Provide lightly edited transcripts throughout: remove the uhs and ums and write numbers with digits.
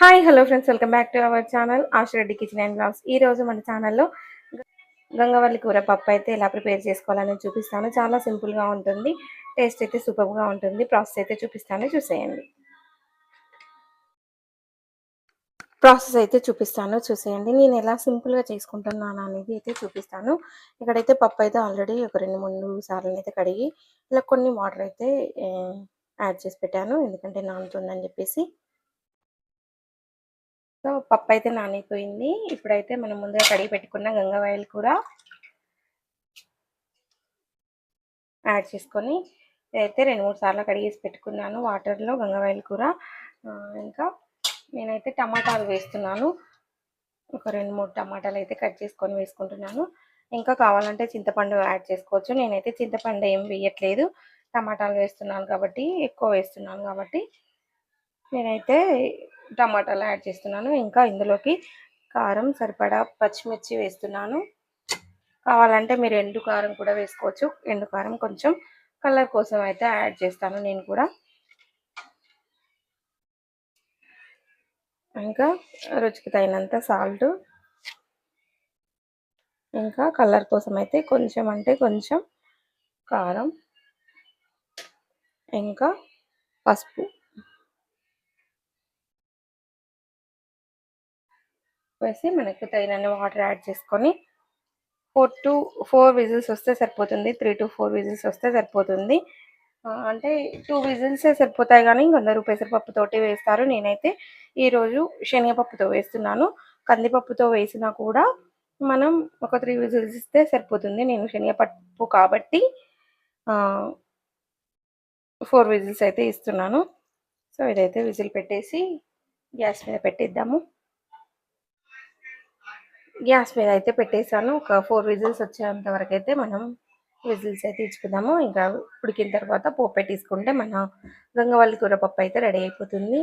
Hi hello friends, welcome back to our channel Ashi Reddy kitchen and blogs. ఈ రోజు మన ఛానల్లో గంగవల్లి కూర పప్పు అయితే ఎలా ప్రిపేర్ చేసుకోవాలని చూపిస్తాను. చాలా సింపుల్గా ఉంటుంది, టేస్ట్ అయితే సూపర్గా ఉంటుంది. ప్రాసెస్ అయితే చూపిస్తాను, చూసేయండి. నేను ఎలా సింపుల్గా చేసుకుంటున్నాను అనేది అయితే చూపిస్తాను. ఇక్కడైతే పప్పు అయితే ఆల్రెడీ ఒక 2-3 సార్లు అయితే కడిగి ఇలా కొన్ని వాటర్ అయితే యాడ్ చేసి పెట్టాను, ఎందుకంటే నానుతుందని చెప్పేసి. సో పప్పు అయితే నానిపోయింది. ఇప్పుడైతే మనం ముందుగా కడిగి పెట్టుకున్న గంగవాయలు కూర యాడ్ చేసుకొని అయితే 2-3 సార్లు కడిగేసి పెట్టుకున్నాను వాటర్లో గంగవాయలు కూర. ఇంకా నేనైతే టమాటాలు వేస్తున్నాను. ఒక 2-3 టమాటాలు అయితే కట్ చేసుకొని వేసుకుంటున్నాను. ఇంకా కావాలంటే చింతపండు యాడ్ చేసుకోవచ్చు. నేనైతే చింతపండు ఏం వేయట్లేదు, టమాటాలు వేస్తున్నాను కాబట్టి, ఎక్కువ వేస్తున్నాను కాబట్టి నేనైతే టమాటాలు యాడ్ చేస్తున్నాను. ఇంకా ఇందులోకి కారం సరిపడా పచ్చిమిర్చి వేస్తున్నాను. కావాలంటే మీరు ఎండు కారం కూడా వేసుకోవచ్చు. ఎండు కారం కొంచెం కలర్ కోసం అయితే యాడ్ చేస్తాను నేను కూడా. ఇంకా రుచికి తగినంత సాల్ట్, ఇంకా కలర్ కోసం అయితే కొంచెం అంటే కొంచెం కారం, ఇంకా పసుపు వేసి మనకు తగినన్ని వాటర్ యాడ్ చేసుకొని 4 విజిల్స్ వస్తే సరిపోతుంది. 3-4 విజిల్స్ వస్తే సరిపోతుంది. అంటే 2 విజిల్సే సరిపోతాయి, కానీ కొందరు పెసరపప్పుతోటి వేస్తారు. నేనైతే ఈరోజు శనగపప్పుతో వేస్తున్నాను. కందిపప్పుతో వేసినా కూడా మనం ఒక 3 విజిల్స్ ఇస్తే సరిపోతుంది. నేను శనగపప్పు కాబట్టి 4 విజిల్స్ అయితే ఇస్తున్నాను. సో ఇదైతే విజిల్ పెట్టేసి గ్యాస్ మీద పెట్టేద్దాము. గ్యాస్ మీద అయితే పెట్టేసాను. ఒక 4 విజిల్స్ వచ్చేంత వరకు అయితే మనం విజిల్స్ అయితే ఇచ్చుకుందాము. ఇంకా ఉడికిన తర్వాత పోపు పెట్టేసుకుంటే మన గంగవల్లి కూర పప్పు అయితే రెడీ అయిపోతుంది.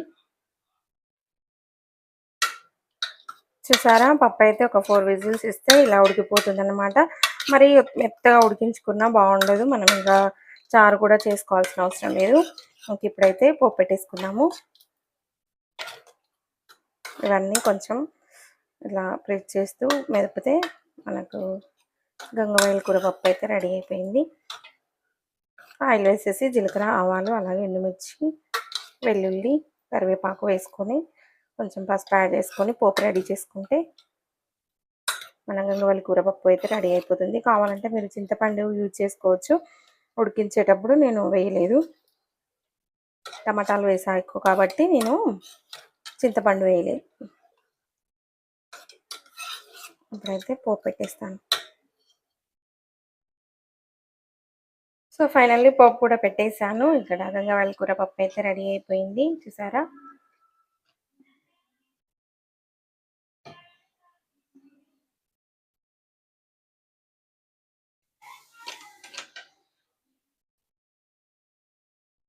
చూసారా, పప్పు అయితే ఒక 4 విజిల్స్ ఇస్తే ఇలా ఉడికిపోతుంది అనమాట. మరి మెత్తగా ఉడికించుకున్నా బాగుండదు. మనం ఇంకా చారు కూడా చేసుకోవాల్సిన అవసరం లేదు. ఇంక ఇప్పుడైతే పోపు పెట్టేసుకున్నాము. ఇవన్నీ కొంచెం ఇలా ప్రెస్ చేస్తూ మెదిపితే మనకు గంగవాయల కూర పప్పు అయితే రెడీ అయిపోయింది. ఆయిల్ వేసేసి జీలకర్ర, ఆవాలు, అలాగే ఎండుమిర్చి, వెల్లుల్లి, కరివేపాకు వేసుకొని కొంచెం పసుపు యాడ్ చేసుకొని పోపు రెడీ చేసుకుంటే మన గంగవాయల కూర పప్పు అయితే రెడీ అయిపోతుంది. కావాలంటే మీరు చింతపండు యూజ్ చేసుకోవచ్చు. ఉడికించేటప్పుడు నేను వేయలేదు, టమాటాలు వేసా ఎక్కువ కాబట్టి నేను చింతపండు వేయలేదు. ఇప్పుడైతే పోపు పెట్టేస్తాను. సో ఫైనల్లీ పోపు కూడా పెట్టేశాను. ఇక్కడ గంగవాయల కూర పప్పు అయితే రెడీ అయిపోయింది. చూసారా.